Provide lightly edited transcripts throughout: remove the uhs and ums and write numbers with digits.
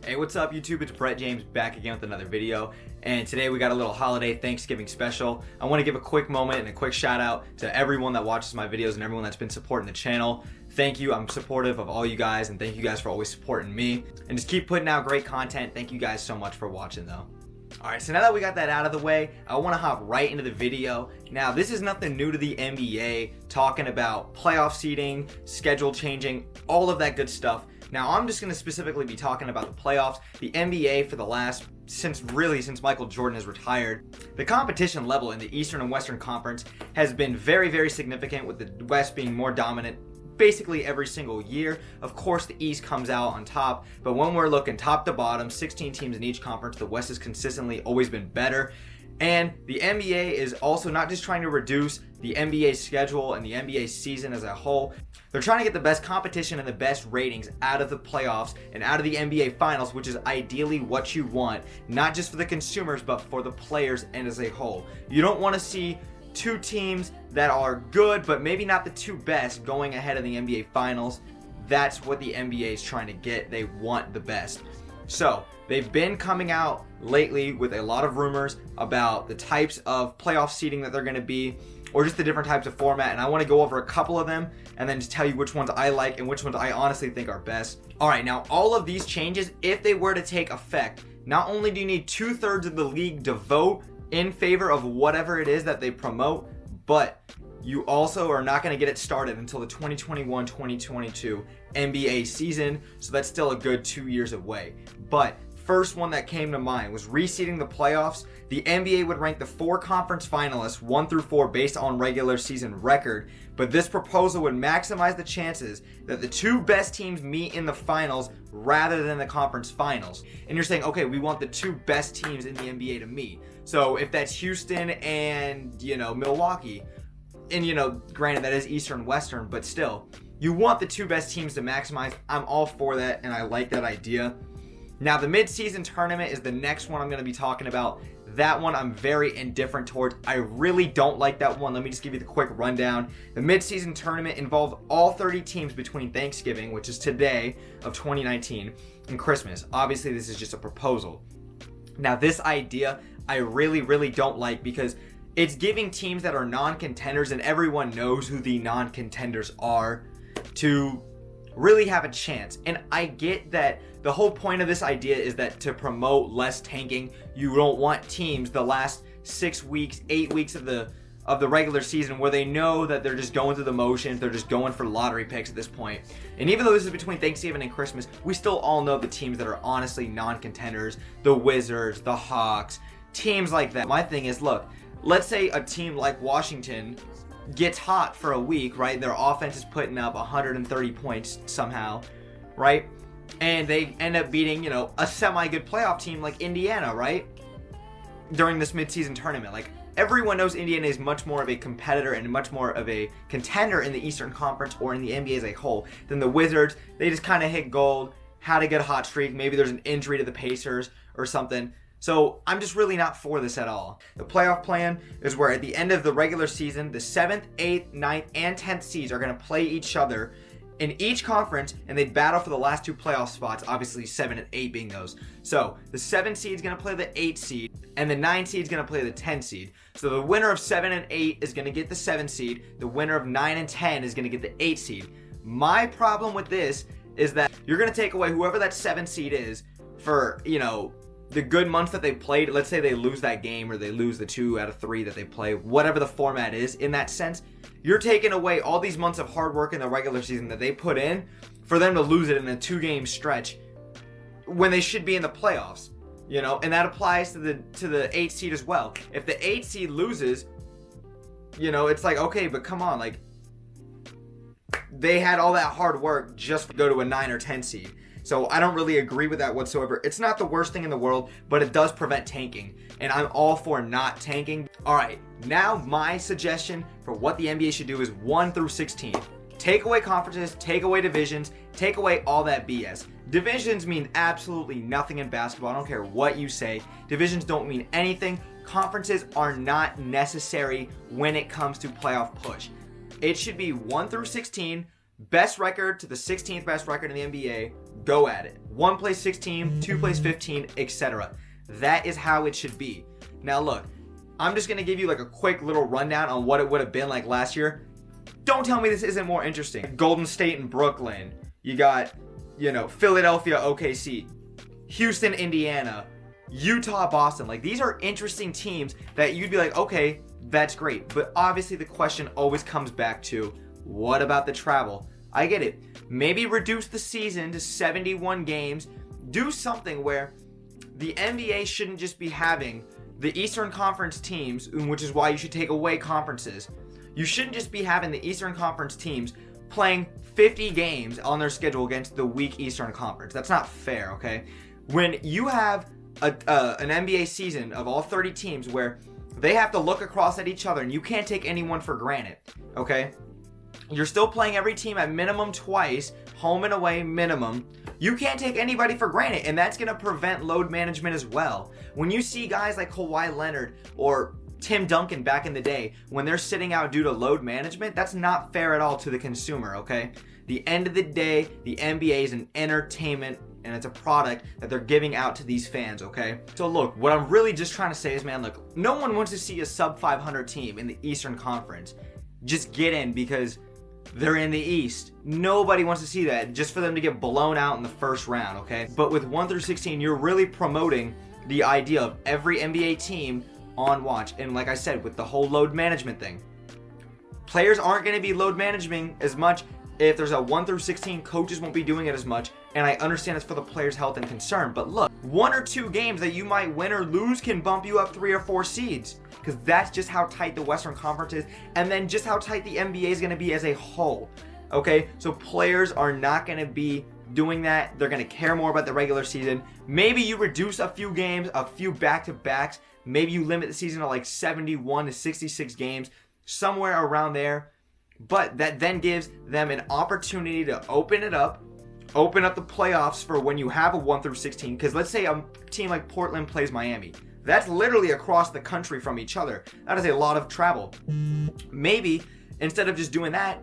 Hey, what's up YouTube? It's Brett James back again with another video, and today we got a little holiday Thanksgiving special. I want to give a quick moment and a quick shout out to everyone that watches my videos and everyone that's been supporting the channel. Thank you. I'm supportive of all you guys, and thank you guys for always supporting me, and just keep putting out great content. Thank you guys so much for watching though. Alright, so now that we got that out of the way, I want to hop right into the video. Now, this is nothing new to the NBA, talking about playoff seeding, schedule changing, all of that good stuff. Now, I'm just going to specifically be talking about the playoffs. The NBA for the last, since Michael Jordan has retired, the competition level in the Eastern and Western Conference has been very, very significant, with the West being more dominant basically every single year. Of course, the East comes out on top, but when we're looking top to bottom, 16 teams in each conference, the West has consistently always been better. And the NBA is also not just trying to reduce the NBA schedule and the NBA season as a whole. They're trying to get the best competition and the best ratings out of the playoffs and out of the NBA finals, which is ideally what you want, not just for the consumers, but for the players and as a whole. You don't want to see two teams that are good, but maybe not the two best, going ahead in the NBA finals. That's what the NBA is trying to get. They want the best. So they've been coming out lately with a lot of rumors about the types of playoff seeding that they're going to be, or just the different types of format, and I want to go over a couple of them and then just tell you which ones I like and which ones I honestly think are best. Alright, now all of these changes, if they were to take effect, not only do you need 2/3 of the league to vote in favor of whatever it is that they promote, but you also are not going to get it started until the 2021-2022 NBA season, so that's still a good 2 years away. But first one that came to mind was reseeding the playoffs. The NBA would rank the 4 conference finalists 1 through 4 based on regular season record, but this proposal would maximize the chances that the 2 best teams meet in the finals rather than the conference finals. And you're saying, okay, we want the 2 best teams in the NBA to meet. So if that's Houston and, Milwaukee, and, granted that is Eastern Western, but still, you want the 2 best teams to maximize. I'm all for that, and I like that idea. Now, the midseason tournament is the next one I'm going to be talking about. That one I'm very indifferent towards. I really don't like that one. Let me just give you the quick rundown. The midseason tournament involved all 30 teams between Thanksgiving, which is today of 2019, and Christmas. Obviously, this is just a proposal. Now, this idea I really, really don't like, because it's giving teams that are non-contenders, and everyone knows who the non-contenders are, to really have a chance. And I get that the whole point of this idea is that to promote less tanking. You don't want teams the last 6 weeks, 8 weeks of the regular season where they know that they're just going through the motions, they're just going for lottery picks at this point. And even though this is between Thanksgiving and Christmas, we still all know the teams that are honestly non-contenders, the Wizards, the Hawks, teams like that. My thing is, look, let's say a team like Washington gets hot for a week, right? Their offense is putting up 130 points somehow, right? And they end up beating, a semi-good playoff team like Indiana, right? During this midseason tournament. Like, everyone knows Indiana is much more of a competitor and much more of a contender in the Eastern Conference or in the NBA as a whole than the Wizards. They just kind of hit gold, had a good hot streak. Maybe there's an injury to the Pacers or something. So I'm just really not for this at all. The playoff plan is where at the end of the regular season, the 7th, 8th, 9th, and 10th seeds are going to play each other in each conference, and they battle for the last 2 playoff spots, obviously 7 and 8 being those. So the 7 seed is going to play the 8 seed, and the 9 seed is going to play the 10 seed. So the winner of 7 and 8 is going to get the 7 seed. The winner of 9 and 10 is going to get the 8 seed. My problem with this is that you're going to take away whoever that 7 seed is for, the good months that they played. Let's say they lose that game, or they lose the 2 out of 3 that they play, whatever the format is in that sense. You're taking away all these months of hard work in the regular season that they put in for them to lose it in a 2-game stretch when they should be in the playoffs, and that applies to the 8 seed as well. If the 8 seed loses, it's like, okay, but come on, like, they had all that hard work just to go to a 9 or 10 seed. So I don't really agree with that whatsoever. It's not the worst thing in the world, but it does prevent tanking, and I'm all for not tanking. Alright, now my suggestion for what the NBA should do is 1 through 16. Take away conferences, take away divisions, take away all that BS. Divisions mean absolutely nothing in basketball. I don't care what you say. Divisions don't mean anything. Conferences are not necessary when it comes to playoff push. It should be 1 through 16. Best record to the 16th best record in the NBA go at it. 1 plays 16, 2 plays 15, etc. That is how it should be. Now look, I'm just going to give you like a quick little rundown on what it would have been like last year. Don't tell me this isn't more interesting. Golden State and Brooklyn. You got, Philadelphia, OKC, Houston, Indiana, Utah, Boston. Like, these are interesting teams that you'd be like, okay, that's great. But obviously the question always comes back to, what about the travel? I get it. Maybe reduce the season to 71 games. Do something where the NBA shouldn't just be having the Eastern Conference teams, which is why you should take away conferences. You shouldn't just be having the Eastern Conference teams playing 50 games on their schedule against the weak Eastern Conference. That's not fair, okay? When you have an NBA season of all 30 teams where they have to look across at each other and you can't take anyone for granted, okay? You're still playing every team at minimum twice, home and away minimum. You can't take anybody for granted, and that's going to prevent load management as well. When you see guys like Kawhi Leonard or Tim Duncan back in the day, when they're sitting out due to load management, that's not fair at all to the consumer, okay? The end of the day, the NBA is an entertainment and it's a product that they're giving out to these fans, okay? So look, what I'm really just trying to say is, man, look, no one wants to see a sub 500 team in the Eastern Conference just get in because they're in the East. Nobody wants to see that just for them to get blown out in the first round, okay? But with 1 through 16, you're really promoting the idea of every NBA team on watch. And like I said, with the whole load management thing, players aren't going to be load managing as much. If there's a 1 through 16, coaches won't be doing it as much. And I understand it's for the players' health and concern. But look, 1 or 2 games that you might win or lose can bump you up 3 or 4 seeds. Because that's just how tight the Western Conference is. And then just how tight the NBA is going to be as a whole. Okay? So players are not going to be doing that. They're going to care more about the regular season. Maybe you reduce a few games, a few back-to-backs. Maybe you limit the season to like 71 to 66 games. Somewhere around there. But that then gives them an opportunity to open it up, open up the playoffs for when you have a 1 through 16. Because let's say a team like Portland plays Miami. That's literally across the country from each other. That is a lot of travel. Maybe instead of just doing that,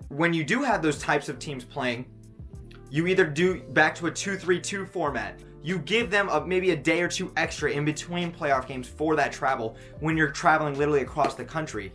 when you do have those types of teams playing, you either do back to a 2-3-2 format. You give them maybe a day or 2 extra in between playoff games for that travel when you're traveling literally across the country.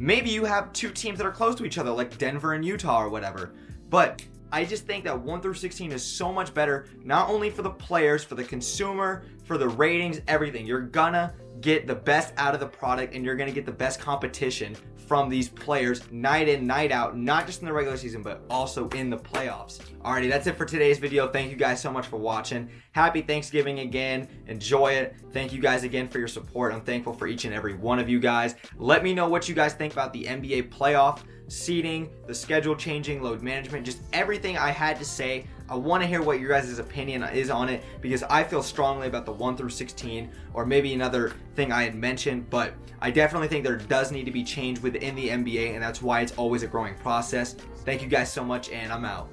Maybe you have 2 teams that are close to each other, like Denver and Utah or whatever. But I just think that 1 through 16 is so much better, not only for the players, for the consumer, for the ratings, everything. You're gonna get the best out of the product, and you're gonna get the best competition from these players night in, night out, not just in the regular season, but also in the playoffs. Alrighty, that's it for today's video. Thank you guys so much for watching. Happy Thanksgiving again. Enjoy it. Thank you guys again for your support. I'm thankful for each and every one of you guys. Let me know what you guys think about the NBA playoff seeding, the schedule changing, load management, just everything I had to say. I want to hear what your guys' opinion is on it, because I feel strongly about the 1 through 16, or maybe another thing I had mentioned, but I definitely think there does need to be change within the NBA, and that's why it's always a growing process. Thank you guys so much, and I'm out.